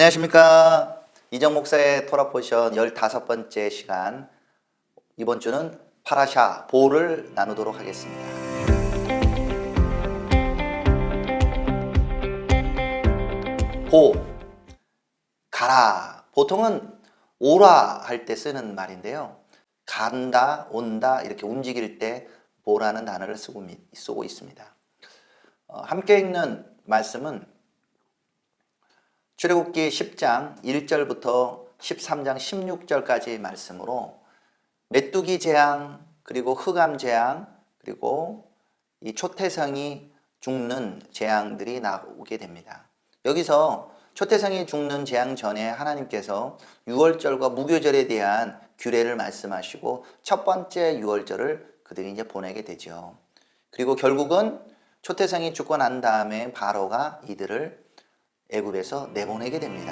안녕하십니까. 이정 목사의 토라 포션 15번째 시간, 이번 주는 파라샤 보를 나누도록 하겠습니다. 보, 가라. 보통은 오라 할 때 쓰는 말인데요. 간다, 온다 이렇게 움직일 때 보라는 단어를 쓰고 있습니다. 함께 읽는 말씀은 출애굽기 10장 1절부터 13장 16절까지 말씀으로 메뚜기 재앙, 그리고 흑암 재앙, 그리고 이 초태성이 죽는 재앙들이 나오게 됩니다. 여기서 초태성이 죽는 재앙 전에 하나님께서 유월절과 무교절에 대한 규례를 말씀하시고 첫 번째 유월절을 그들이 이제 보내게 되죠. 그리고 결국은 초태성이 죽고 난 다음에 바로가 이들을 애굽에서 내보내게 됩니다.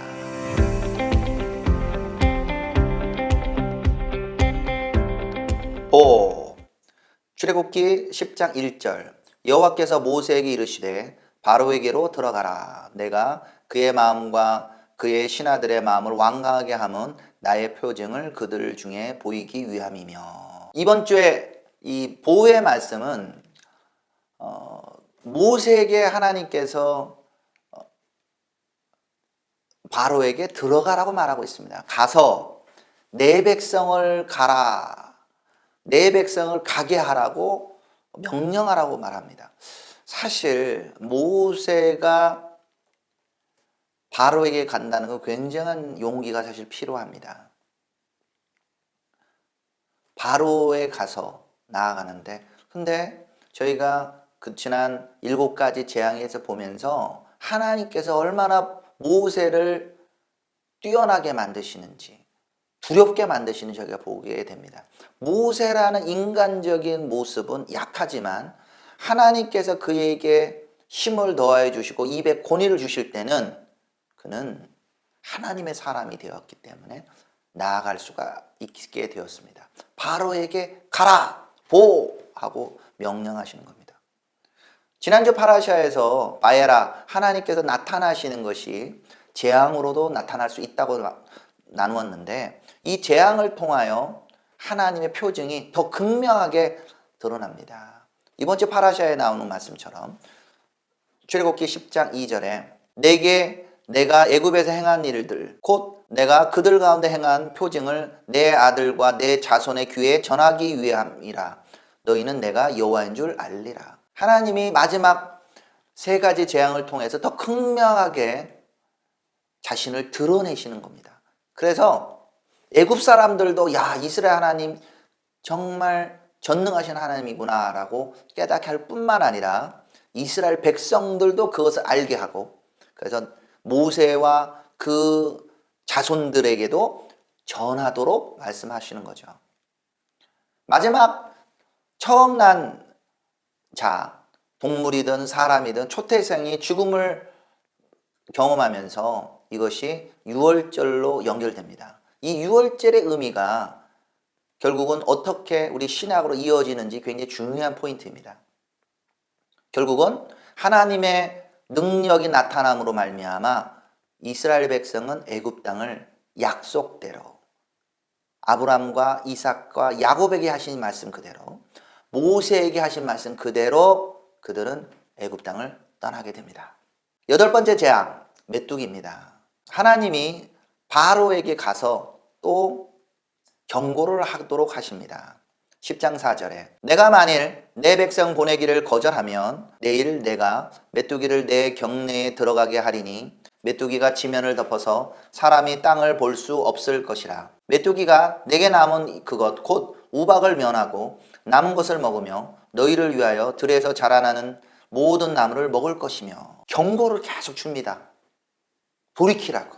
보, 출애굽기 10장 1절. 여호와께서 모세에게 이르시되 바로에게로 들어가라. 내가 그의 마음과 그의 신하들의 마음을 완강하게 함은 나의 표징을 그들 중에 보이기 위함이며. 이번 주에 이 보의 말씀은 모세에게 하나님께서 바로에게 들어가라고 말하고 있습니다. 가서 내 백성을 가라. 내 백성을 가게 하라고 명령하라고 말합니다. 사실 모세가 바로에게 간다는 건 굉장한 용기가 사실 필요합니다. 바로에 가서 나아가는데, 근데 저희가 그 지난 7가지 재앙에서 보면서 하나님께서 얼마나 모세를 뛰어나게 만드시는지, 두렵게 만드시는지 저희가 보게 됩니다. 모세라는 인간적인 모습은 약하지만 하나님께서 그에게 힘을 더하여 주시고 입에 권위를 주실 때는 그는 하나님의 사람이 되었기 때문에 나아갈 수가 있게 되었습니다. 바로에게 가라, 보! 하고 명령하시는 겁니다. 지난주 파라샤에서 바에라, 하나님께서 나타나시는 것이 재앙으로도 나타날 수 있다고 나누었는데, 이 재앙을 통하여 하나님의 표징이 더 극명하게 드러납니다. 이번 주 파라샤에 나오는 말씀처럼 출애굽기 10장 2절에 내게 내가 애굽에서 행한 일들 곧 내가 그들 가운데 행한 표징을 내 아들과 내 자손의 귀에 전하기 위함이라. 너희는 내가 여호와인 줄 알리라. 하나님이 마지막 3가지 재앙을 통해서 더 극명하게 자신을 드러내시는 겁니다. 그래서 애굽 사람들도 야, 이스라엘 하나님 정말 전능하신 하나님이구나 라고 깨닫게 할 뿐만 아니라 이스라엘 백성들도 그것을 알게 하고, 그래서 모세와 그 자손들에게도 전하도록 말씀하시는 거죠. 마지막 처음 난 자, 동물이든 사람이든 초태생이 죽음을 경험하면서 이것이 유월절로 연결됩니다. 이 유월절의 의미가 결국은 어떻게 우리 신약으로 이어지는지 굉장히 중요한 포인트입니다. 결국은 하나님의 능력이 나타남으로 말미암아 이스라엘 백성은 애굽 땅을 약속대로 아브람과 이삭과 야곱에게 하신 말씀 그대로, 모세에게 하신 말씀 그대로 그들은 애굽 땅을 떠나게 됩니다. 8번째 재앙, 메뚜기입니다. 하나님이 바로에게 가서 또 경고를 하도록 하십니다. 10장 4절에 내가 만일 내 백성 보내기를 거절하면 내일 내가 메뚜기를 내 경내에 들어가게 하리니 메뚜기가 지면을 덮어서 사람이 땅을 볼 수 없을 것이라. 메뚜기가 내게 남은 그것 곧 우박을 면하고 남은 것을 먹으며 너희를 위하여 들에서 자라나는 모든 나무를 먹을 것이며. 경고를 계속 줍니다. 돌이키라고,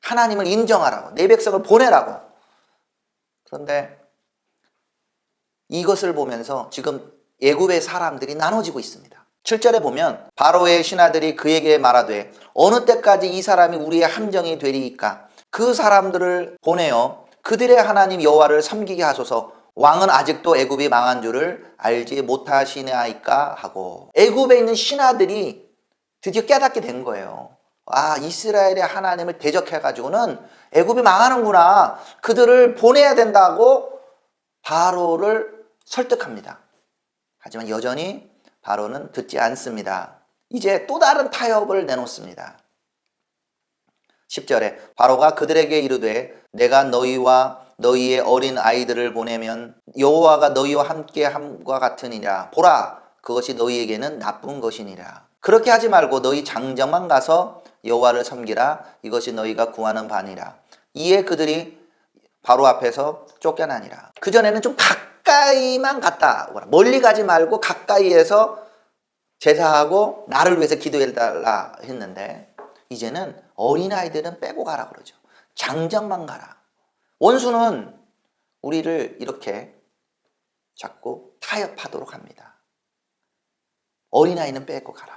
하나님을 인정하라고, 내 백성을 보내라고. 그런데 이것을 보면서 지금 애굽의 사람들이 나눠지고 있습니다. 7절에 보면 바로의 신하들이 그에게 말하되 어느 때까지 이 사람이 우리의 함정이 되리이까. 그 사람들을 보내어 그들의 하나님 여호와를 섬기게 하소서. 왕은 아직도 애굽이 망한 줄을 알지 못하시나이까 하고. 애굽에 있는 신하들이 드디어 깨닫게 된 거예요. 아, 이스라엘의 하나님을 대적해가지고는 애굽이 망하는구나. 그들을 보내야 된다고 바로를 설득합니다. 하지만 여전히 바로는 듣지 않습니다. 이제 또 다른 타협을 내놓습니다. 10절에 바로가 그들에게 이르되 내가 너희와 너희의 어린 아이들을 보내면 여호와가 너희와 함께 함과 같으니라. 보라, 그것이 너희에게는 나쁜 것이니라. 그렇게 하지 말고 너희 장정만 가서 여호와를 섬기라. 이것이 너희가 구하는 바니라. 이에 그들이 바로 앞에서 쫓겨나니라. 그전에는 좀 가까이만 갔다 오라. 멀리 가지 말고 가까이에서 제사하고 나를 위해서 기도해달라 했는데 이제는 어린아이들은 빼고 가라 그러죠. 장정만 가라. 원수는 우리를 이렇게 자꾸 타협하도록 합니다. 어린아이는 빼고 가라.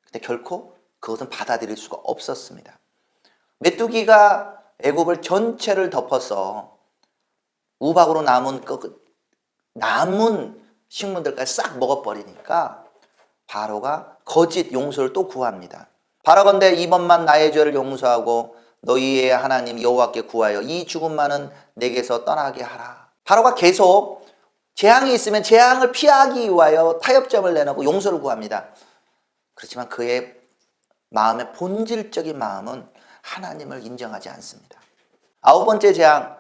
근데 결코 그것은 받아들일 수가 없었습니다. 메뚜기가 애굽을 전체를 덮어서 우박으로 남은 식물들까지 싹 먹어버리니까 바로가 거짓 용서를 또 구합니다. 바라건대 이번만 나의 죄를 용서하고 너희의 하나님 여호와께 구하여 이 죽음만은 내게서 떠나게 하라. 바로가 계속 재앙이 있으면 재앙을 피하기 위하여 타협점을 내놓고 용서를 구합니다. 그렇지만 그의 마음의 본질적인 마음은 하나님을 인정하지 않습니다. 9번째 재앙,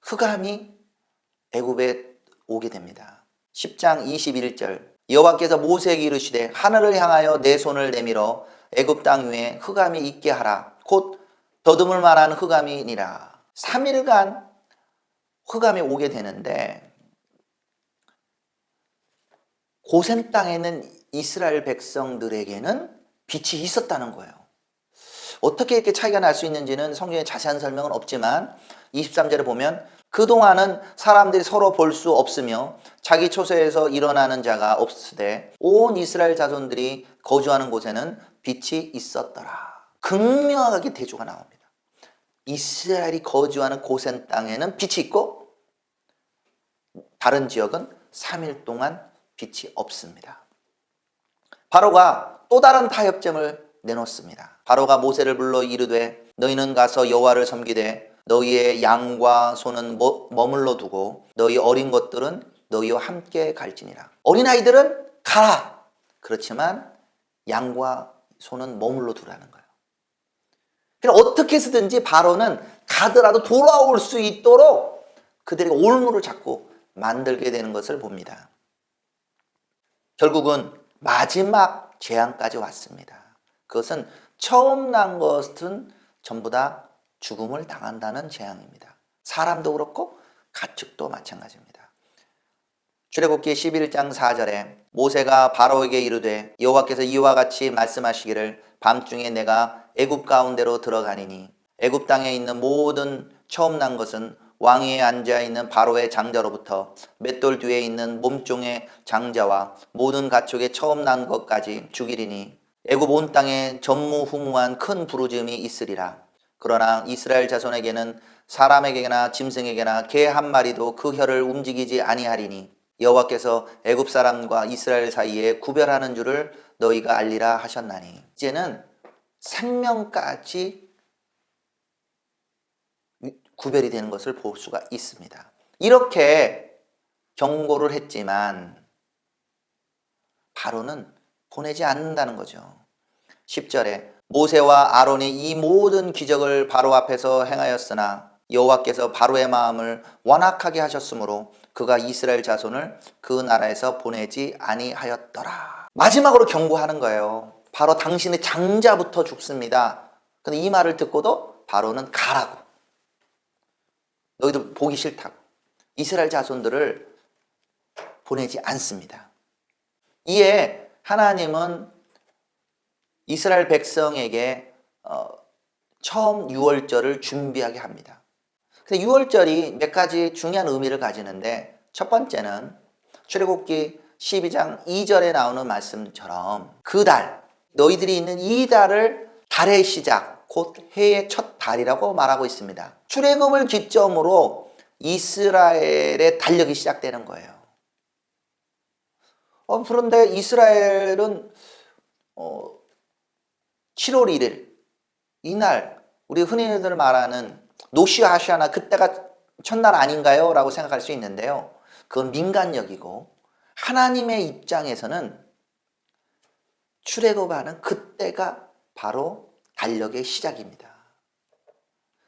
흑암이 애굽에 오게 됩니다. 10장 21절 여호와께서 모세에게 이르시되 하늘을 향하여 내 손을 내밀어 애굽 땅 위에 흑암이 있게 하라. 곧 더듬을 만한 흑암이니라. 3일간 흑암이 오게 되는데 고센 땅에 있는 이스라엘 백성들에게는 빛이 있었다는 거예요. 어떻게 이렇게 차이가 날 수 있는지는 성경에 자세한 설명은 없지만 23절에 보면 그동안은 사람들이 서로 볼 수 없으며 자기 초소에서 일어나는 자가 없으되 온 이스라엘 자손들이 거주하는 곳에는 빛이 있었더라. 극명하게 대조가 나옵니다. 이스라엘이 거주하는 고센 땅에는 빛이 있고 다른 지역은 3일 동안 빛이 없습니다. 바로가 또 다른 타협점을 내놓습니다. 바로가 모세를 불러 이르되 너희는 가서 여호와를 섬기되 너희의 양과 소는 머물러 두고 너희 어린 것들은 너희와 함께 갈지니라. 어린아이들은 가라. 그렇지만 양과 소는 머물러 두라는 거예요. 그러니까 어떻게 해서든지 바로는 가더라도 돌아올 수 있도록 그들에게 올무를 자꾸 만들게 되는 것을 봅니다. 결국은 마지막 재앙까지 왔습니다. 그것은 처음 난 것은 전부 다 죽음을 당한다는 재앙입니다. 사람도 그렇고 가축도 마찬가지입니다. 출애굽기 11장 4절에 모세가 바로에게 이르되 여호와께서 이와 같이 말씀하시기를 밤중에 내가 애굽 가운데로 들어가니니 애굽 땅에 있는 모든 처음 난 것은 왕위에 앉아있는 바로의 장자로부터 맷돌 뒤에 있는 몸종의 장자와 모든 가축의 처음 난 것까지 죽이리니 애굽 온 땅에 전무후무한 큰 부르짖음이 있으리라. 그러나 이스라엘 자손에게는 사람에게나 짐승에게나 개 한 마리도 그 혀를 움직이지 아니하리니 여호와께서 애굽 사람과 이스라엘 사이에 구별하는 줄을 너희가 알리라 하셨나니. 이제는 생명까지 구별이 되는 것을 볼 수가 있습니다. 이렇게 경고를 했지만 바로는 보내지 않는다는 거죠. 10절에 모세와 아론이 이 모든 기적을 바로 앞에서 행하였으나 여호와께서 바로의 마음을 완악하게 하셨으므로 그가 이스라엘 자손을 그 나라에서 보내지 아니하였더라. 마지막으로 경고하는 거예요. 바로 당신의 장자부터 죽습니다. 근데 이 말을 듣고도 바로는 가라고. 너희들 보기 싫다고. 이스라엘 자손들을 보내지 않습니다. 이에 하나님은 이스라엘 백성에게 처음 유월절을 준비하게 합니다. 근데 유월절이 몇 가지 중요한 의미를 가지는데 첫 번째는 출애굽기 12장 2절에 나오는 말씀처럼 그 달, 너희들이 있는 이 달을 달의 시작, 곧 해의 첫 달이라고 말하고 있습니다. 출애굽을 기점으로 이스라엘의 달력이 시작되는 거예요. 그런데 이스라엘은 7월 1일 이날 우리 흔히들 말하는 노시하샤나 그때가 첫날 아닌가요? 라고 생각할 수 있는데요. 그건 민간력이고 하나님의 입장에서는 출애굽하는 그때가 바로 달력의 시작입니다.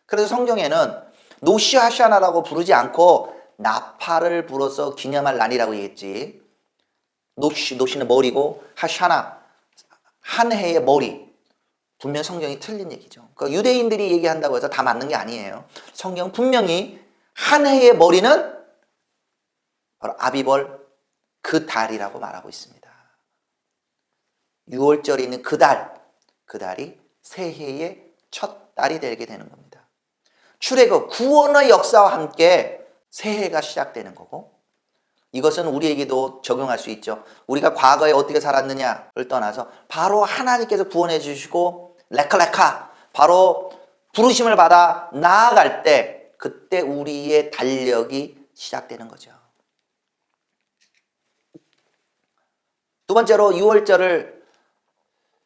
그래서 성경에는 노시하샤나라고 부르지 않고 나팔을 불어서 기념할 날이라고 얘기했지. 노시는 머리고 하샤나 한 해의 머리. 분명 성경이 틀린 얘기죠. 그러니까 유대인들이 얘기한다고 해서 다 맞는 게 아니에요. 성경 분명히 한 해의 머리는 바로 아비벌 그 달이라고 말하고 있습니다. 6월절에 있는 그 달이 새해의 첫 달이 되게 되는 겁니다. 출애굽 구원의 역사와 함께 새해가 시작되는 거고 이것은 우리에게도 적용할 수 있죠. 우리가 과거에 어떻게 살았느냐를 떠나서 바로 하나님께서 구원해 주시고 레카레카 바로 부르심을 받아 나아갈 때 그때 우리의 달력이 시작되는 거죠. 두 번째로 6월절을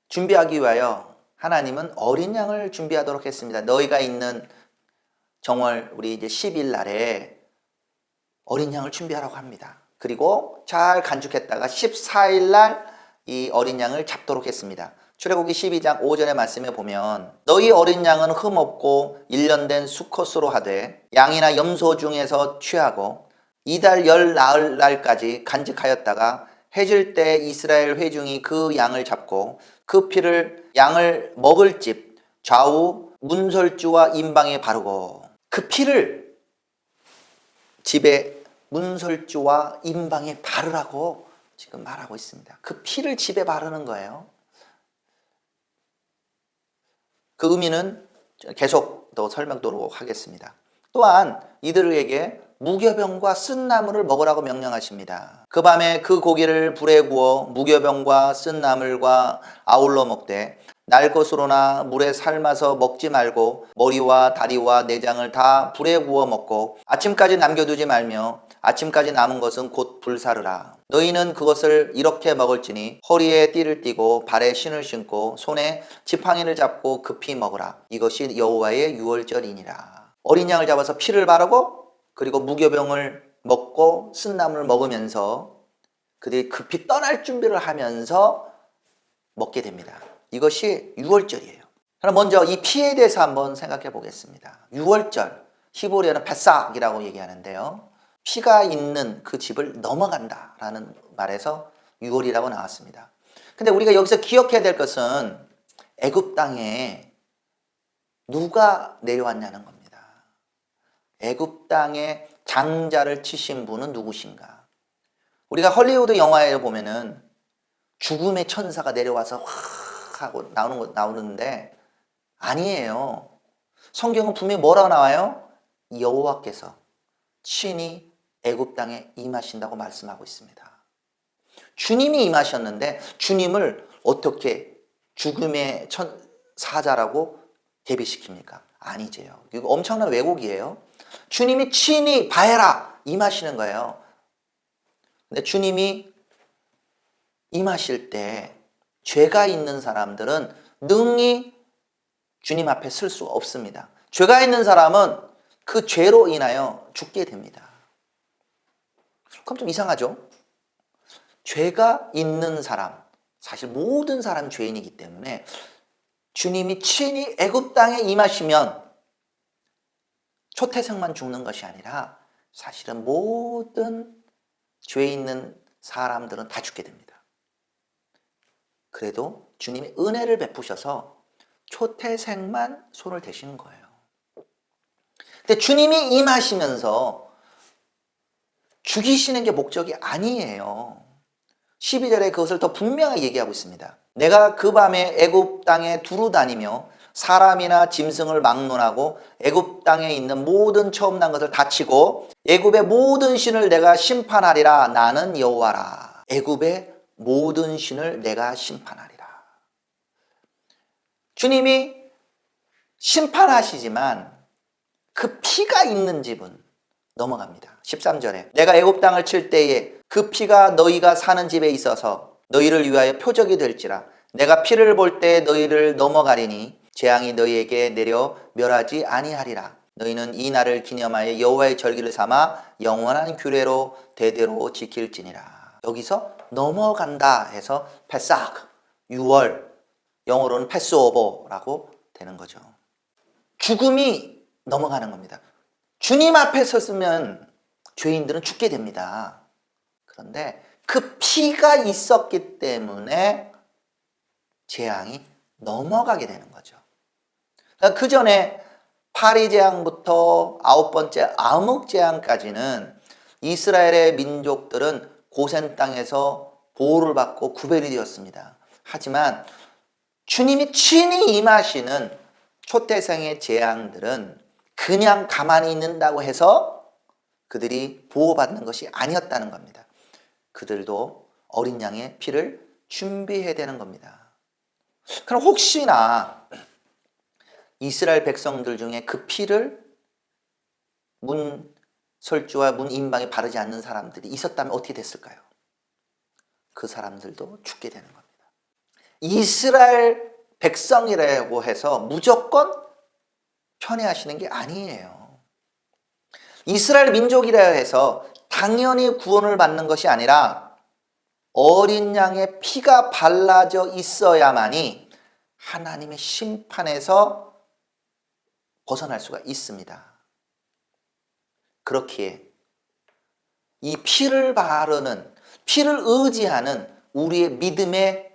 준비하기 위하여 하나님은 어린 양을 준비하도록 했습니다. 너희가 있는 정월 우리 이제 10일 날에 어린 양을 준비하라고 합니다. 그리고 잘 간죽했다가 14일 날 이 어린 양을 잡도록 했습니다. 출애굽기 12장 5절의 말씀에 보면 너희 어린 양은 흠없고 1년 된 수컷으로 하되 양이나 염소 중에서 취하고 이달 열 나흘 날까지 간직하였다가 해질 때 이스라엘 회중이 그 양을 잡고 그 피를 양을 먹을 집 좌우 문설주와 임방에 바르고 그 피를 집에 문설주와 임방에 바르라고 지금 말하고 있습니다. 그 피를 집에 바르는 거예요. 그 의미는 계속 더 설명도록 하겠습니다. 또한 이들에게 무교병과 쓴 나물을 먹으라고 명령하십니다. 그 밤에 그 고기를 불에 구워 무교병과 쓴 나물과 아울러 먹되 날 것으로나 물에 삶아서 먹지 말고 머리와 다리와 내장을 다 불에 구워 먹고 아침까지 남겨두지 말며 아침까지 남은 것은 곧 불사르라. 너희는 그것을 이렇게 먹을지니 허리에 띠를 띠고 발에 신을 신고 손에 지팡이를 잡고 급히 먹으라. 이것이 여호와의 유월절이니라. 어린 양을 잡아서 피를 바르고 그리고 무교병을 먹고 쓴나물을 먹으면서 그들이 급히 떠날 준비를 하면서 먹게 됩니다. 이것이 유월절이에요. 그럼 먼저 이 피에 대해서 한번 생각해 보겠습니다. 유월절, 히브리어는 베삭이라고 얘기하는데요. 피가 있는 그 집을 넘어간다라는 말에서 유월이라고 나왔습니다. 근데 우리가 여기서 기억해야 될 것은 애굽 땅에 누가 내려왔냐는 겁니다. 애굽 땅에 장자를 치신 분은 누구신가? 우리가 헐리우드 영화에 보면은 죽음의 천사가 내려와서 확 하고 나오는데 아니에요. 성경은 분명히 뭐라고 나와요? 여호와께서 친히 애굽 땅에 임하신다고 말씀하고 있습니다. 주님이 임하셨는데 주님을 어떻게 죽음의 사자라고 대비시킵니까? 아니지요. 이거 엄청난 왜곡이에요. 주님이 친히 바해라 임하시는 거예요. 근데 주님이 임하실 때 죄가 있는 사람들은 능히 주님 앞에 설 수 없습니다. 죄가 있는 사람은 그 죄로 인하여 죽게 됩니다. 그럼 좀 이상하죠? 죄가 있는 사람, 사실 모든 사람이 죄인이기 때문에 주님이 친히 애굽 땅에 임하시면 초태생만 죽는 것이 아니라 사실은 모든 죄 있는 사람들은 다 죽게 됩니다. 그래도 주님이 은혜를 베푸셔서 초태생만 손을 대시는 거예요. 근데 주님이 임하시면서 죽이시는 게 목적이 아니에요. 12절에 그것을 더 분명하게 얘기하고 있습니다. 내가 그 밤에 애굽 땅에 두루 다니며 사람이나 짐승을 막론하고 애굽 땅에 있는 모든 처음 난 것을 다 치고 애굽의 모든 신을 내가 심판하리라. 나는 여호와라. 애굽의 모든 신을 내가 심판하리라. 주님이 심판하시지만 그 피가 있는 집은 넘어갑니다. 13절에 내가 애굽 땅을 칠 때에 그 피가 너희가 사는 집에 있어서 너희를 위하여 표적이 될지라. 내가 피를 볼 때 너희를 넘어가리니 재앙이 너희에게 내려 멸하지 아니하리라. 너희는 이 날을 기념하여 여호와의 절기를 삼아 영원한 규례로 대대로 지킬지니라. 여기서 넘어간다 해서 패삭, 6월, 영어로는 패스오버라고 되는 거죠. 죽음이 넘어가는 겁니다. 주님 앞에 섰으면 죄인들은 죽게 됩니다. 그런데 그 피가 있었기 때문에 재앙이 넘어가게 되는 거죠. 그 전에 파리 재앙부터 9번째 암흑 재앙까지는 이스라엘의 민족들은 고센 땅에서 보호를 받고 구별이 되었습니다. 하지만 주님이 친히 임하시는 초태생의 재앙들은 그냥 가만히 있는다고 해서 그들이 보호받는 것이 아니었다는 겁니다. 그들도 어린 양의 피를 준비해야 되는 겁니다. 그럼 혹시나 이스라엘 백성들 중에 그 피를 문설주와 문인방에 바르지 않는 사람들이 있었다면 어떻게 됐을까요? 그 사람들도 죽게 되는 겁니다. 이스라엘 백성이라고 해서 무조건 편애하시는 게 아니에요. 이스라엘 민족이라 해서 당연히 구원을 받는 것이 아니라 어린 양의 피가 발라져 있어야만이 하나님의 심판에서 벗어날 수가 있습니다. 그렇기에 이 피를 바르는, 피를 의지하는 우리의 믿음의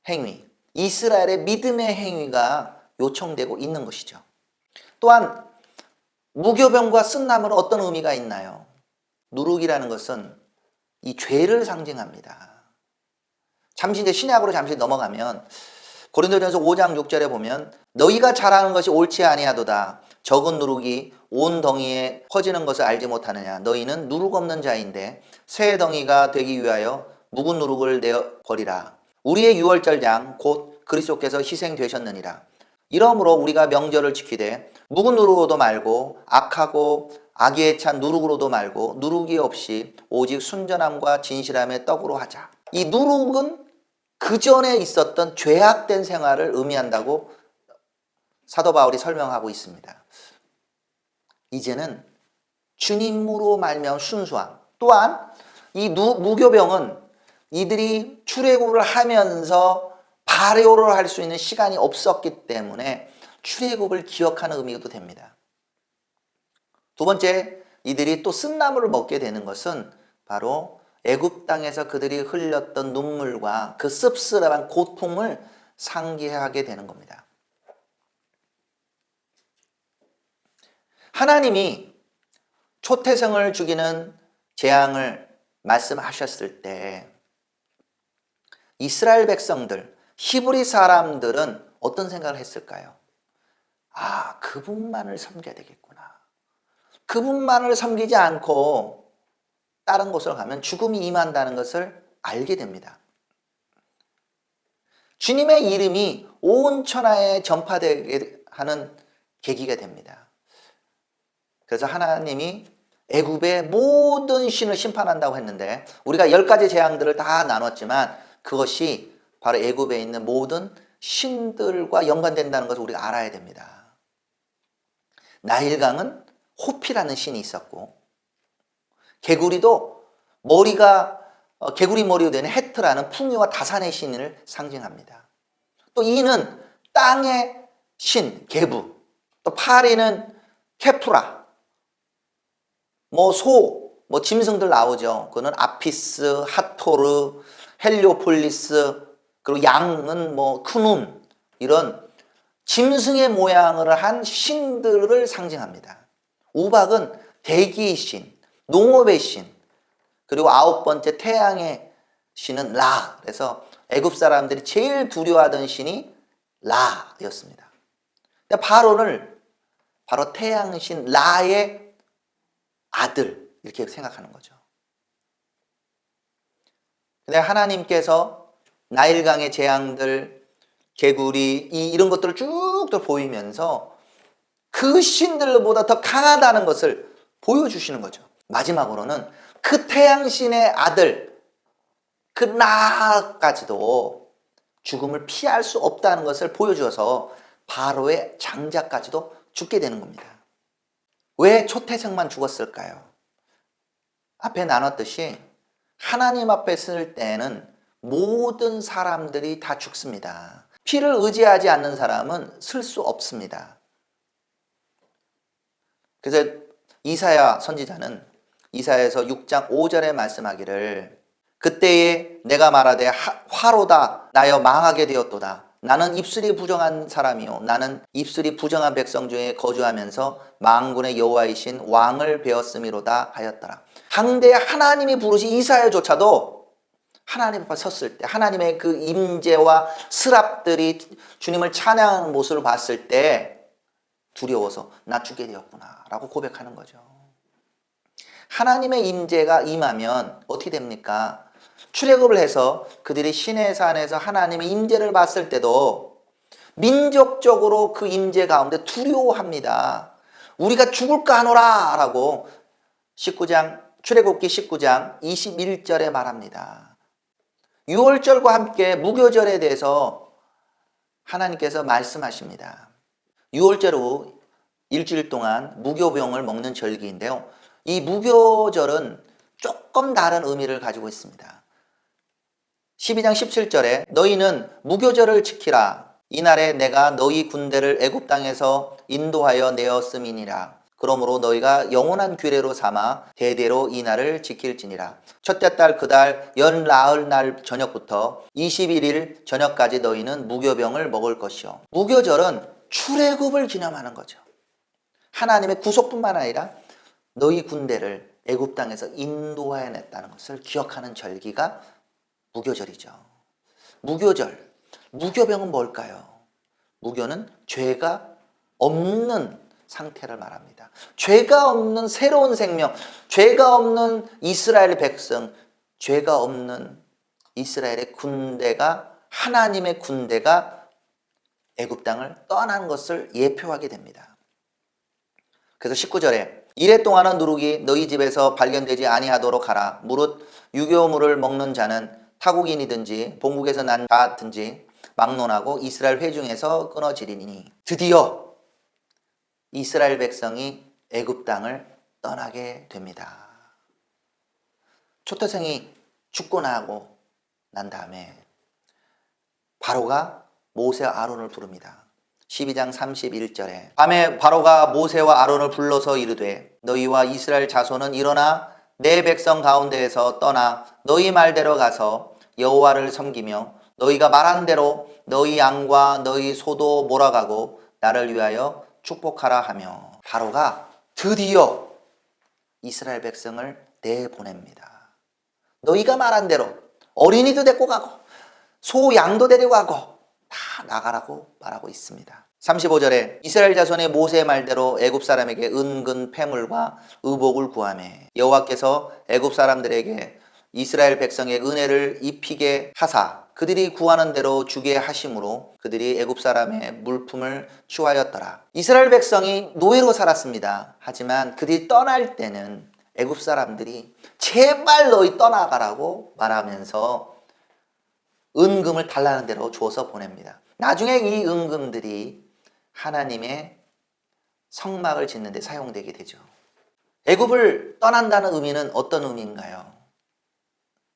행위, 이스라엘의 믿음의 행위가 요청되고 있는 것이죠. 또한 무교병과 쓴나무는 어떤 의미가 있나요? 누룩이라는 것은 이 죄를 상징합니다. 잠시 이제 신약으로 잠시 넘어가면 고린도전서 5장 6절에 보면 너희가 잘하는 것이 옳지 아니하도다. 적은 누룩이 온 덩이에 퍼지는 것을 알지 못하느냐. 너희는 누룩 없는 자인데 새 덩이가 되기 위하여 묵은 누룩을 내어 버리라. 우리의 유월절 양 곧 그리스도께서 희생되셨느니라. 이러므로 우리가 명절을 지키되 묵은 누룩으로도 말고 악하고 악에 찬 누룩으로도 말고 누룩이 없이 오직 순전함과 진실함의 떡으로 하자. 이 누룩은 그 전에 있었던 죄악된 생활을 의미한다고 사도 바울이 설명하고 있습니다. 이제는 주님으로 말미암은 순수함, 또한 이 무교병은 이들이 출애굽을 하면서 발효를 할 수 있는 시간이 없었기 때문에 출애굽을 기억하는 의미도 됩니다. 두 번째, 이들이 또 쓴나물을 먹게 되는 것은 바로 애굽 땅에서 그들이 흘렸던 눈물과 그 씁쓸한 고통을 상기하게 되는 겁니다. 하나님이 초태생을 죽이는 재앙을 말씀하셨을 때 이스라엘 백성들, 히브리 사람들은 어떤 생각을 했을까요? 아, 그분만을 섬겨야 되겠구나. 그분만을 섬기지 않고 다른 곳을 가면 죽음이 임한다는 것을 알게 됩니다. 주님의 이름이 온 천하에 전파되게 하는 계기가 됩니다. 그래서 하나님이 애굽의 모든 신을 심판한다고 했는데 우리가 10가지 재앙들을 다 나눴지만 그것이 바로 애굽에 있는 모든 신들과 연관된다는 것을 우리가 알아야 됩니다. 나일강은 호피라는 신이 있었고 개구리도 머리가 개구리 머리로 되는 헤트라는 풍요와 다산의 신을 상징합니다. 또 이는 땅의 신 게부, 또 파리는 케프라, 짐승들 나오죠. 그거는 아피스, 하토르, 헬리오폴리스, 그리고 양은 크눔, 이런 짐승의 모양을 한 신들을 상징합니다. 우박은 대기의 신, 농업의 신, 그리고 9번째 태양의 신은 라. 그래서 애굽 사람들이 제일 두려워하던 신이 라였습니다. 바로를 바로 태양신 라의 아들 이렇게 생각하는 거죠. 근데 하나님께서 나일강의 재앙들, 개구리 이런 것들을 쭉 보이면서 그 신들보다 더 강하다는 것을 보여주시는 거죠. 마지막으로는 그 태양신의 아들 그 라까지도 죽음을 피할 수 없다는 것을 보여주어서 바로의 장자까지도 죽게 되는 겁니다. 왜 초태생만 죽었을까요? 앞에 나눴듯이 하나님 앞에 쓸 때는 모든 사람들이 다 죽습니다. 피를 의지하지 않는 사람은 쓸 수 없습니다. 그래서 이사야 선지자는 이사야에서 6장 5절에 말씀하기를 그때에 내가 말하되 화로다 나여 망하게 되었도다. 나는 입술이 부정한 사람이요 나는 입술이 부정한 백성 중에 거주하면서 만군의 여호와이신 왕을 배웠음이로다 하였더라. 한데 하나님이 부르신 이사야조차도 하나님 앞에 섰을 때 하나님의 그 임재와 스랍들이 주님을 찬양하는 모습을 봤을 때 두려워서 나 죽게 되었구나 라고 고백하는 거죠. 하나님의 임재가 임하면 어떻게 됩니까? 출애굽을 해서 그들이 시내산에서 하나님의 임재를 봤을 때도 민족적으로 그 임재 가운데 두려워합니다. 우리가 죽을까 하노라 라고 19장 출애굽기 19장 21절에 말합니다. 유월절과 함께 무교절에 대해서 하나님께서 말씀하십니다. 유월절 후 일주일 동안 무교병을 먹는 절기인데요. 이 무교절은 조금 다른 의미를 가지고 있습니다. 12장 17절에 너희는 무교절을 지키라. 이날에 내가 너희 군대를 애굽 땅에서 인도하여 내었음이니라. 그러므로 너희가 영원한 규례로 삼아 대대로 이 날을 지킬지니라. 첫째 달 그달 연 나흘 날 저녁부터 21일 저녁까지 너희는 무교병을 먹을 것이요. 무교절은 출애굽을 기념하는 거죠. 하나님의 구속뿐만 아니라 너희 군대를 애굽 땅에서 인도하여 냈다는 것을 기억하는 절기가 무교절이죠. 무교절, 무교병은 뭘까요? 무교는 죄가 없는 상태를 말합니다. 죄가 없는 새로운 생명, 죄가 없는 이스라엘 백성, 죄가 없는 이스라엘의 군대가 하나님의 군대가 애굽 땅을 떠난 것을 예표하게 됩니다. 그래서 19절에 이래 동안은 누룩이 너희 집에서 발견되지 아니하도록 하라. 무릇 유교물을 먹는 자는 타국인이든지 본국에서 난 자든지 막론하고 이스라엘 회중에서 끊어지리니 드디어 이스라엘 백성이 애굽 땅을 떠나게 됩니다. 초태생이 죽고 나고 난 다음에 바로가 모세와 아론을 부릅니다. 12장 31절에 밤에 바로가 모세와 아론을 불러서 이르되 너희와 이스라엘 자손은 일어나 내 백성 가운데에서 떠나 너희 말대로 가서 여호와를 섬기며 너희가 말한 대로 너희 양과 너희 소도 몰아가고 나를 위하여 축복하라 하며 바로가 드디어 이스라엘 백성을 내보냅니다. 너희가 말한 대로 어린이도 데리고 가고 소 양도 데리고 가고 다 나가라고 말하고 있습니다. 35절에 이스라엘 자손의 모세의 말대로 애굽 사람에게 은근 패물과 의복을 구하며 여호와께서 애굽 사람들에게 이스라엘 백성의 은혜를 입히게 하사 그들이 구하는 대로 주게 하심으로 그들이 애굽 사람의 물품을 취하였더라. 이스라엘 백성이 노예로 살았습니다. 하지만 그들이 떠날 때는 애굽 사람들이 제발 너희 떠나가라고 말하면서 은금을 달라는 대로 줘서 보냅니다. 나중에 이 은금들이 하나님의 성막을 짓는 데 사용되게 되죠. 애굽을 떠난다는 의미는 어떤 의미인가요?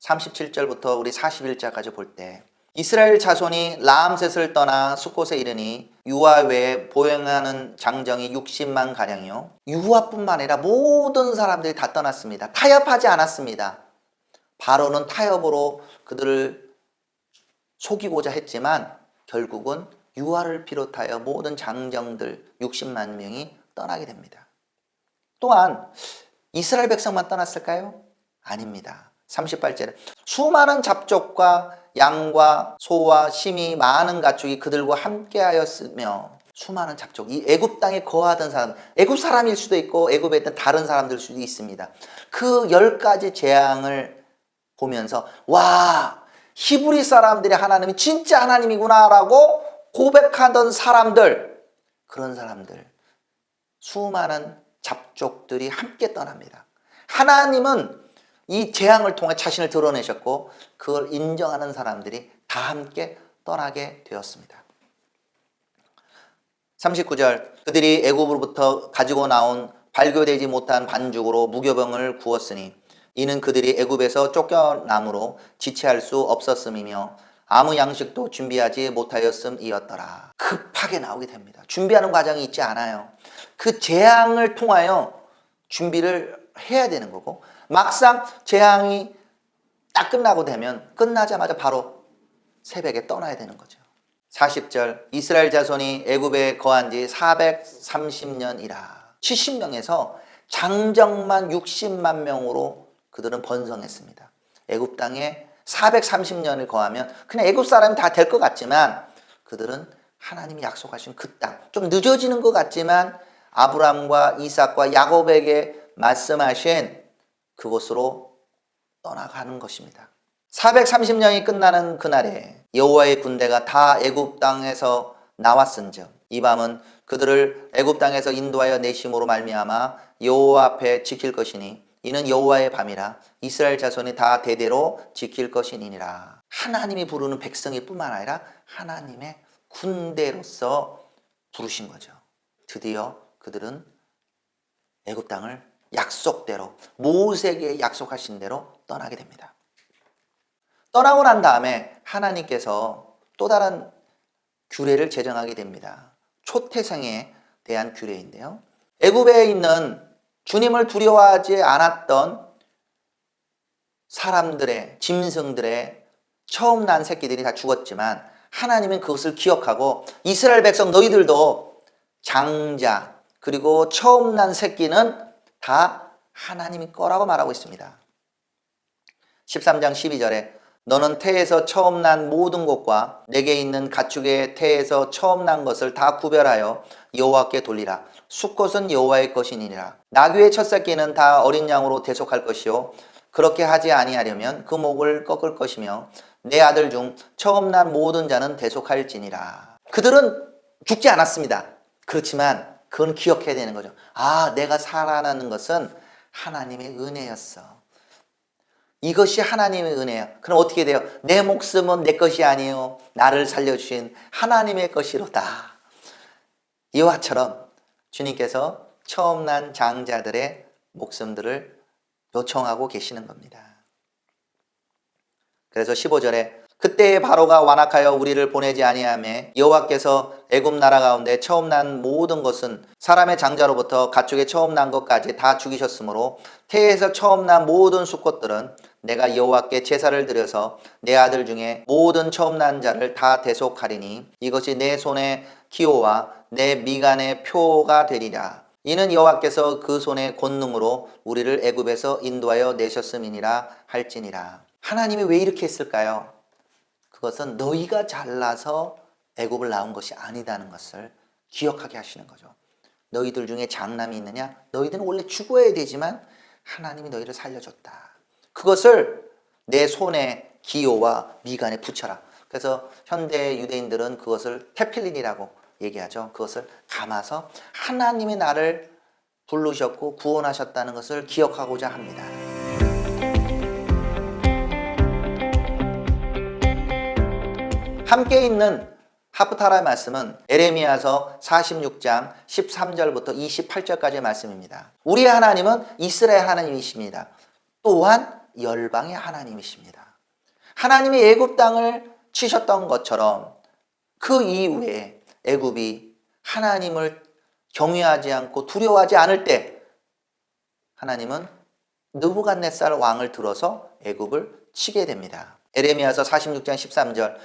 37절부터 우리 41절까지 볼 때 이스라엘 자손이 라암셋을 떠나 숫곳에 이르니 유아 외에 보행하는 장정이 60만 가량이요. 유아뿐만 아니라 모든 사람들이 다 떠났습니다. 타협하지 않았습니다. 바로는 타협으로 그들을 속이고자 했지만 결국은 유아를 비롯하여 모든 장정들 60만 명이 떠나게 됩니다. 또한 이스라엘 백성만 떠났을까요? 아닙니다. 38절에 수많은 잡족과 양과 소와 심이 많은 가축이 그들과 함께하였으며 수많은 잡족, 이 애굽 땅에 거하던 사람, 애굽 사람일 수도 있고 애굽에 있던 다른 사람들 수도 있습니다. 그 10가지 재앙을 보면서 와, 히브리 사람들이 하나님이 진짜 하나님이구나 라고 고백하던 사람들, 그런 사람들, 수많은 잡족들이 함께 떠납니다. 하나님은 이 재앙을 통해 자신을 드러내셨고 그걸 인정하는 사람들이 다 함께 떠나게 되었습니다. 39절 그들이 애굽으로부터 가지고 나온 발교되지 못한 반죽으로 무교병을 구웠으니 이는 그들이 애굽에서 쫓겨남으로 지체할 수 없었음이며 아무 양식도 준비하지 못하였음이었더라. 급하게 나오게 됩니다. 준비하는 과정이 있지 않아요. 그 재앙을 통하여 준비를 해야 되는 거고 막상 재앙이 딱 끝나고 되면 끝나자마자 바로 새벽에 떠나야 되는 거죠. 40절 이스라엘 자손이 애굽에 거한 지 430년이라 70명에서 장정만 60만 명으로 그들은 번성했습니다. 애굽 땅에 430년을 거하면 그냥 애굽 사람이 다 될 것 같지만 그들은 하나님이 약속하신 그 땅, 좀 늦어지는 것 같지만 아브라함과 이삭과 야곱에게 말씀하신 그곳으로 떠나가는 것입니다. 430년이 끝나는 그날에 여호와의 군대가 다 애굽 땅에서 나왔은즉 이 밤은 그들을 애굽 땅에서 인도하여 내심으로 말미암아 여호와 앞에 지킬 것이니 이는 여호와의 밤이라 이스라엘 자손이 다 대대로 지킬 것이니라. 하나님이 부르는 백성일 뿐만 아니라 하나님의 군대로서 부르신 거죠. 드디어 그들은 애굽 땅을 약속대로 모세에게 약속하신 대로 떠나게 됩니다. 떠나고 난 다음에 하나님께서 또 다른 규례를 제정하게 됩니다. 초태생에 대한 규례인데요. 애굽에 있는 주님을 두려워하지 않았던 사람들의 짐승들의 처음 난 새끼들이 다 죽었지만 하나님은 그것을 기억하고 이스라엘 백성 너희들도 장자 그리고 처음 난 새끼는 다 하나님이 거라고 말하고 있습니다. 13장 12절에 너는 태에서 처음 난 모든 것과 내게 있는 가축의 태에서 처음 난 것을 다 구별하여 여호와께 돌리라. 숫것은 여호와의 것이니라. 나귀의 첫 새끼는 다 어린 양으로 대속할 것이요 그렇게 하지 아니하려면 그 목을 꺾을 것이며 내 아들 중 처음 난 모든 자는 대속할지니라. 그들은 죽지 않았습니다. 그렇지만 그건 기억해야 되는 거죠. 아, 내가 살아나는 것은 하나님의 은혜였어. 이것이 하나님의 은혜야. 그럼 어떻게 돼요? 내 목숨은 내 것이 아니에요. 나를 살려주신 하나님의 것이로다. 이와처럼 주님께서 처음 난 장자들의 목숨들을 요청하고 계시는 겁니다. 그래서 15절에 그때의 바로가 완악하여 우리를 보내지 아니하매 여호와께서 애굽 나라 가운데 처음 난 모든 것은 사람의 장자로부터 가축의 처음 난 것까지 다 죽이셨으므로 태에서 처음 난 모든 수컷들은 내가 여호와께 제사를 드려서 내 아들 중에 모든 처음 난 자를 다 대속하리니 이것이 내 손의 기호와 내 미간의 표가 되리라. 이는 여호와께서 그 손의 권능으로 우리를 애굽에서 인도하여 내셨음이니라 할지니라. 하나님이 왜 이렇게 했을까요? 그것은 너희가 잘나서 애굽을 나온 것이 아니다는 것을 기억하게 하시는 거죠. 너희들 중에 장남이 있느냐? 너희들은 원래 죽어야 되지만 하나님이 너희를 살려줬다. 그것을 내 손에 기호와 미간에 붙여라. 그래서 현대 유대인들은 그것을 테필린이라고 얘기하죠. 그것을 감아서 하나님이 나를 부르셨고 구원하셨다는 것을 기억하고자 합니다. 함께 있는 하프타라의 말씀은 에레미야서 46장 13절부터 28절까지의 말씀입니다. 우리의 하나님은 이스라엘 하나님이십니다. 또한 열방의 하나님이십니다. 하나님이 애굽 땅을 치셨던 것처럼 그 이후에 애굽이 하나님을 경외하지 않고 두려워하지 않을 때 하나님은 느부갓네살 왕을 들어서 애굽을 치게 됩니다. 에레미야서 46장 13절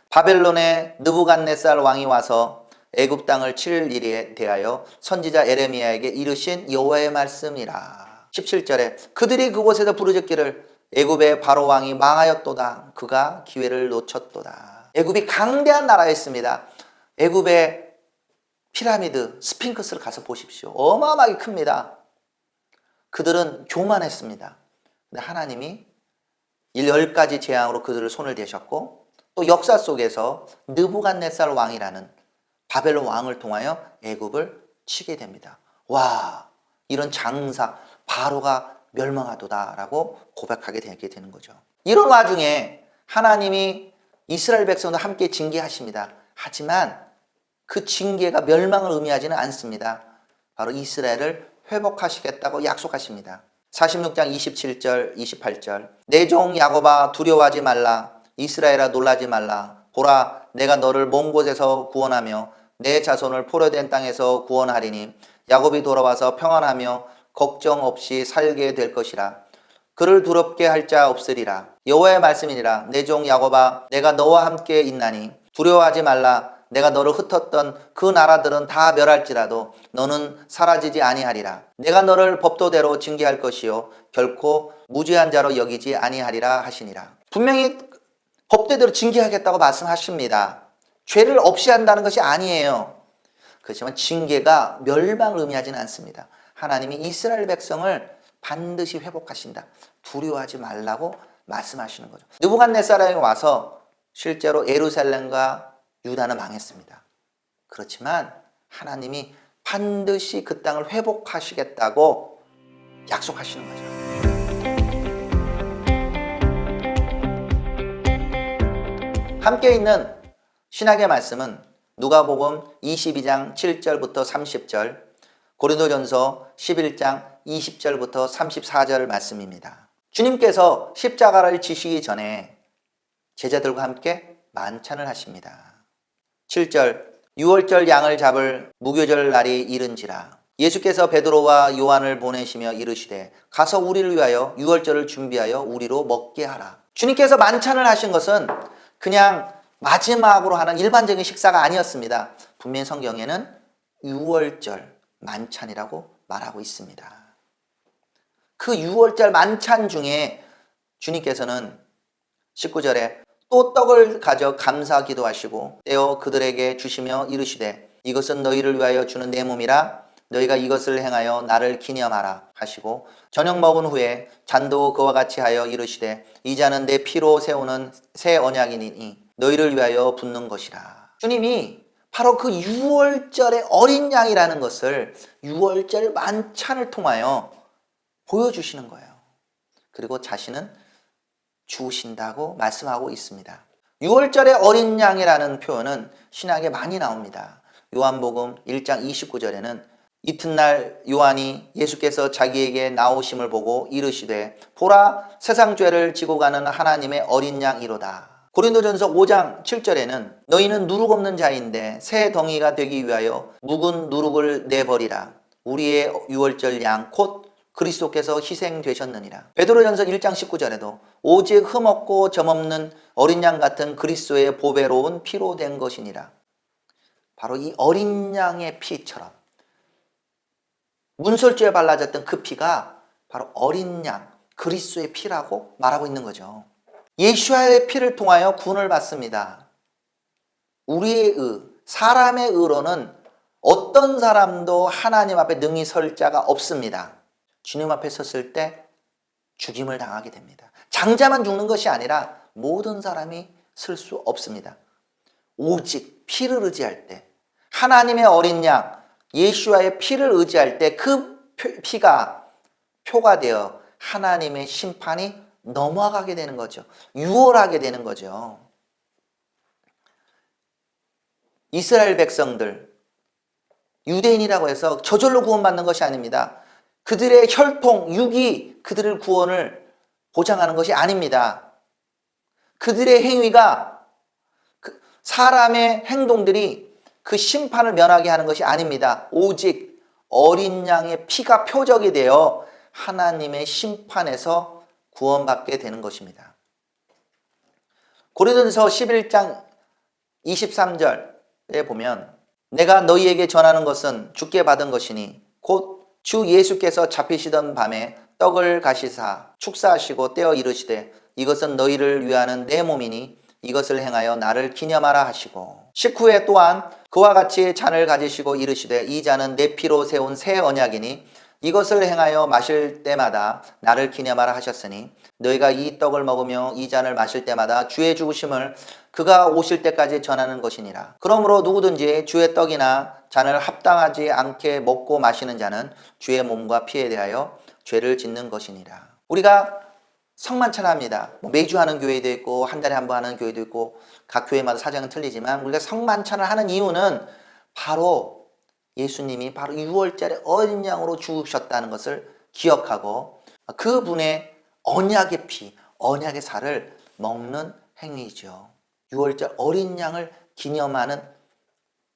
바벨론의 느부갓네살 왕이 와서 애굽 땅을 칠 일에 대하여 선지자 에레미야에게 이르신 여호와의 말씀이라. 17절에 그들이 그곳에서 부르짖기를 애굽의 바로 왕이 망하였도다. 그가 기회를 놓쳤도다. 애굽이 강대한 나라였습니다. 애굽의 피라미드, 스핑크스를 가서 보십시오. 어마어마하게 큽니다. 그들은 교만했습니다. 근데 하나님이 10가지 재앙으로 그들을 손을 대셨고 또 역사 속에서 느부갓네살 왕이라는 바벨론 왕을 통하여 애굽을 치게 됩니다. 와, 이런 장사 바로가 멸망하도다라고 고백하게 되게 되는 거죠. 이런 와중에 하나님이 이스라엘 백성도 함께 징계하십니다. 하지만 그 징계가 멸망을 의미하지는 않습니다. 바로 이스라엘을 회복하시겠다고 약속하십니다. 46장 27절 28절 내 종 야곱아 두려워하지 말라. 이스라엘아 놀라지 말라. 보라 내가 너를 먼 곳에서 구원하며 내 자손을 포로된 땅에서 구원하리니 야곱이 돌아와서 평안하며 걱정 없이 살게 될 것이라. 그를 두렵게 할 자 없으리라. 여호와의 말씀이니라. 내 종 야곱아 내가 너와 함께 있나니 두려워하지 말라. 내가 너를 흩었던 그 나라들은 다 멸할지라도 너는 사라지지 아니하리라. 내가 너를 법도대로 징계할 것이요 결코 무죄한 자로 여기지 아니하리라 하시니라. 분명히 법대로 징계하겠다고 말씀하십니다. 죄를 없이 한다는 것이 아니에요. 그렇지만 징계가 멸망을 의미하지는 않습니다. 하나님이 이스라엘 백성을 반드시 회복하신다. 두려워하지 말라고 말씀하시는 거죠. 느부갓네살이 와서 실제로 예루살렘과 유다는 망했습니다. 그렇지만 하나님이 반드시 그 땅을 회복하시겠다고 약속하시는 거죠. 함께 있는 신약의 말씀은 누가복음 22장 7절부터 30절, 고린도전서 11장 20절부터 34절 말씀입니다. 주님께서 십자가를 지시기 전에 제자들과 함께 만찬을 하십니다. 7절 유월절 양을 잡을 무교절 날이 이른지라. 예수께서 베드로와 요한을 보내시며 이르시되 가서 우리를 위하여 유월절을 준비하여 우리로 먹게 하라. 주님께서 만찬을 하신 것은 그냥 마지막으로 하는 일반적인 식사가 아니었습니다. 분명히 성경에는 유월절 만찬이라고 말하고 있습니다. 그 유월절 만찬 중에 주님께서는 19절에 또 떡을 가져 감사 기도하시고 떼어 그들에게 주시며 이르시되 이것은 너희를 위하여 주는 내 몸이라. 너희가 이것을 행하여 나를 기념하라 하시고 저녁 먹은 후에 잔도 그와 같이 하여 이르시되 이 잔은 내 피로 세우는 새 언약이니 너희를 위하여 붓는 것이라. 주님이 바로 그 유월절의 어린 양이라는 것을 유월절 만찬을 통하여 보여주시는 거예요. 그리고 자신은 주신다고 말씀하고 있습니다. 유월절의 어린 양이라는 표현은 신약에 많이 나옵니다. 요한복음 1장 29절에는 이튿날 요한이 예수께서 자기에게 나오심을 보고 이르시되 보라 세상 죄를 지고 가는 하나님의 어린 양이로다. 고린도전서 5장 7절에는 너희는 누룩 없는 자인데 새 덩이가 되기 위하여 묵은 누룩을 내버리라. 우리의 유월절 양 곧 그리스도께서 희생되셨느니라. 베드로전서 1장 19절에도 오직 흠없고 점없는 어린 양 같은 그리스도의 보배로운 피로 된 것이니라. 바로 이 어린 양의 피처럼 문설주에 발라졌던 그 피가 바로 어린 양 그리스도의 피라고 말하고 있는 거죠. 예수와의 피를 통하여 구원을 받습니다. 우리의 사람의 의로는 어떤 사람도 하나님 앞에 능히 설 자가 없습니다. 주님 앞에 섰을 때 죽임을 당하게 됩니다. 장자만 죽는 것이 아니라 모든 사람이 설 수 없습니다. 오직 피를 의지할 때 하나님의 어린 양 예수와의 피를 의지할 때 그 피가 표가 되어 하나님의 심판이 넘어가게 되는 거죠. 유월하게 되는 거죠. 이스라엘 백성들 유대인이라고 해서 저절로 구원받는 것이 아닙니다. 그들의 혈통, 육이 그들의 구원을 보장하는 것이 아닙니다. 그들의 행위가 사람의 행동들이 그 심판을 면하게 하는 것이 아닙니다. 오직 어린 양의 피가 표적이 되어 하나님의 심판에서 구원받게 되는 것입니다. 고린도전서 11장 23절에 보면 내가 너희에게 전하는 것은 주께 받은 것이니 곧 주 예수께서 잡히시던 밤에 떡을 가시사 축사하시고 떼어 이르시되 이것은 너희를 위하는 내 몸이니 이것을 행하여 나를 기념하라 하시고 식후에 또한 그와 같이 잔을 가지시고 이르시되 이 잔은 내 피로 세운 새 언약이니 이것을 행하여 마실 때마다 나를 기념하라 하셨으니 너희가 이 떡을 먹으며 이 잔을 마실 때마다 주의 죽으심을 그가 오실 때까지 전하는 것이니라. 그러므로 누구든지 주의 떡이나 잔을 합당하지 않게 먹고 마시는 자는 주의 몸과 피에 대하여 죄를 짓는 것이니라. 우리가 성만찬합니다. 뭐 매주 하는 교회도 있고 한 달에 한 번 하는 교회도 있고 각 교회마다 사정은 틀리지만 우리가 성만찬을 하는 이유는 바로 예수님이 바로 6월절에 어린 양으로 죽으셨다는 것을 기억하고 그분의 언약의 피, 언약의 살을 먹는 행위죠. 6월절 어린 양을 기념하는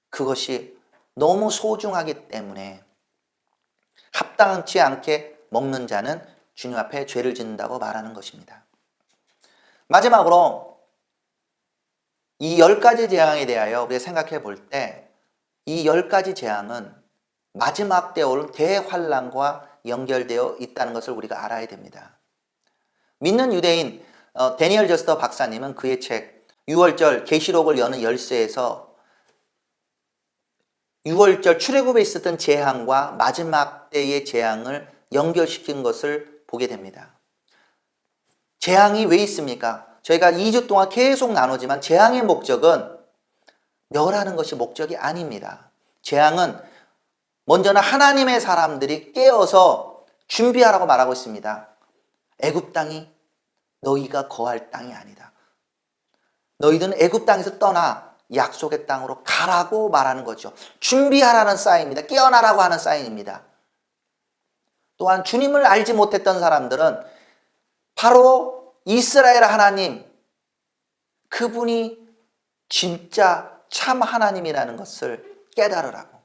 그것이 너무 소중하기 때문에 합당치 않게 먹는 자는 주님 앞에 죄를 짓는다고 말하는 것입니다. 마지막으로 이 10가지 재앙에 대하여 우리가 생각해 볼 때 이 10가지 재앙은 마지막 때에 올 대환란과 연결되어 있다는 것을 우리가 알아야 됩니다. 믿는 유대인 데니얼 저스터 박사님은 그의 책 6월절 계시록을 여는 열쇠에서 6월절 출애굽에 있었던 재앙과 마지막 때의 재앙을 연결시킨 것을 보게 됩니다. 재앙이 왜 있습니까? 저희가 2주 동안 계속 나누지만 재앙의 목적은 멸하는 것이 목적이 아닙니다. 재앙은 먼저는 하나님의 사람들이 깨어서 준비하라고 말하고 있습니다. 애굽 땅이 너희가 거할 땅이 아니다. 너희들은 애굽 땅에서 떠나 약속의 땅으로 가라고 말하는 거죠. 준비하라는 사인입니다. 깨어나라고 하는 사인입니다. 또한 주님을 알지 못했던 사람들은 바로 이스라엘 하나님, 그분이 진짜 참 하나님이라는 것을 깨달으라고.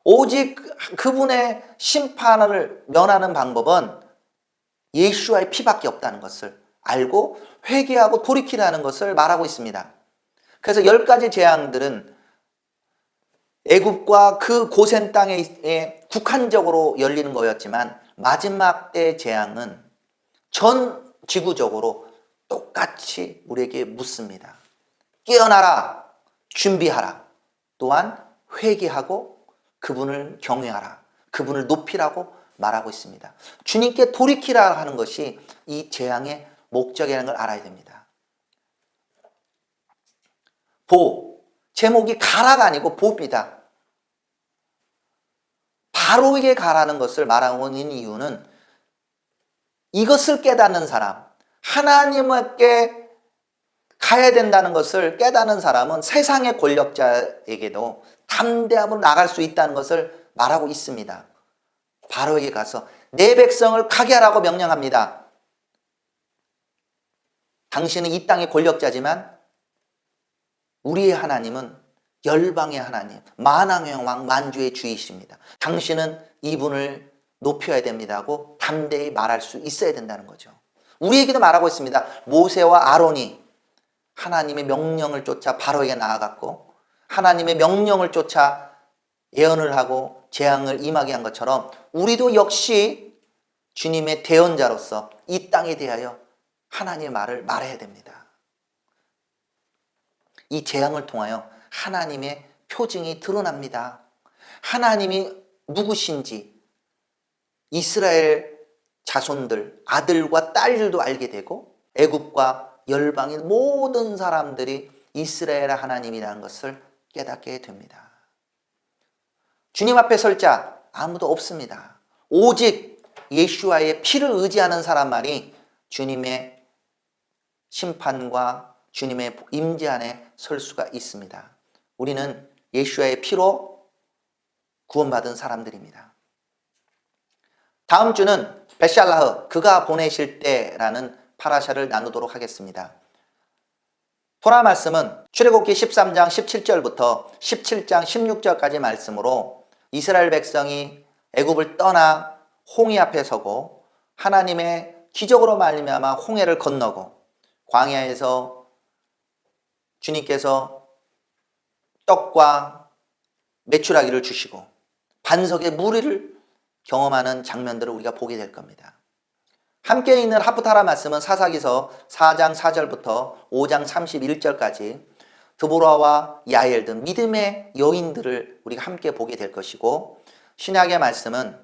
오직 그분의 심판을 면하는 방법은 예수와의 피밖에 없다는 것을 알고 회개하고 돌이키라는 것을 말하고 있습니다. 그래서 10가지 재앙들은 애굽과 그 고센 땅에 국한적으로 열리는 거였지만 마지막 때 재앙은 전 지구적으로 똑같이 우리에게 묻습니다. 깨어나라, 준비하라. 또한 회개하고 그분을 경외하라. 그분을 높이라고 말하고 있습니다. 주님께 돌이키라 하는 것이 이 재앙의 목적이라는 걸 알아야 됩니다. 보, 제목이 가라가 아니고 보입니다. 바로에게 가라는 것을 말하고 있는 이유는 이것을 깨닫는 사람, 하나님께 가야 된다는 것을 깨닫는 사람은 세상의 권력자에게도 담대함으로 나갈 수 있다는 것을 말하고 있습니다. 바로에게 가서 내 백성을 가게 하라고 명령합니다. 당신은 이 땅의 권력자지만 우리의 하나님은 열방의 하나님, 만왕의 왕, 만주의 주이십니다. 당신은 이분을 높여야 됩니다고 담대히 말할 수 있어야 된다는 거죠. 우리에게도 말하고 있습니다. 모세와 아론이 하나님의 명령을 쫓아 바로에게 나아갔고 하나님의 명령을 쫓아 예언을 하고 재앙을 임하게 한 것처럼 우리도 역시 주님의 대언자로서 이 땅에 대하여 하나님의 말을 말해야 됩니다. 이 재앙을 통하여 하나님의 표징이 드러납니다. 하나님이 누구신지 이스라엘 자손들, 아들과 딸들도 알게 되고 애굽과 열방의 모든 사람들이 이스라엘 하나님이라는 것을 깨닫게 됩니다. 주님 앞에 설 자 아무도 없습니다. 오직 예수와의 피를 의지하는 사람만이 주님의 심판과 주님의 임재 안에 설 수가 있습니다. 우리는 예수와의 피로 구원받은 사람들입니다. 다음 주는 벳샬라흐, 그가 보내실 때라는 파라샤를 나누도록 하겠습니다. 토라 말씀은 출애굽기 13장 17절부터 17장 16절까지 말씀으로 이스라엘 백성이 애굽을 떠나 홍해 앞에 서고 하나님의 기적으로 말미암아 홍해를 건너고 광야에서 주님께서 떡과 메추라기를 주시고 반석의 무리를 경험하는 장면들을 우리가 보게 될 겁니다. 함께 있는 하프타라 말씀은 사사기서 4장 4절부터 5장 31절까지 드보라와 야엘 등 믿음의 여인들을 우리가 함께 보게 될 것이고 신약의 말씀은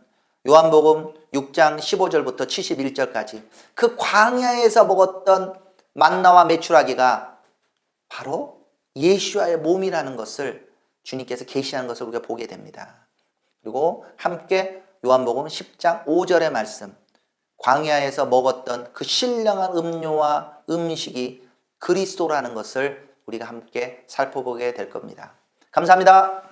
요한복음 6장 15절부터 71절까지 그 광야에서 먹었던 만나와 메추라기가 바로 예수와의 몸이라는 것을 주님께서 계시하는 것을 우리가 보게 됩니다. 그리고 함께 요한복음 10장 5절의 말씀 광야에서 먹었던 그 신령한 음료와 음식이 그리스도라는 것을 우리가 함께 살펴보게 될 겁니다. 감사합니다.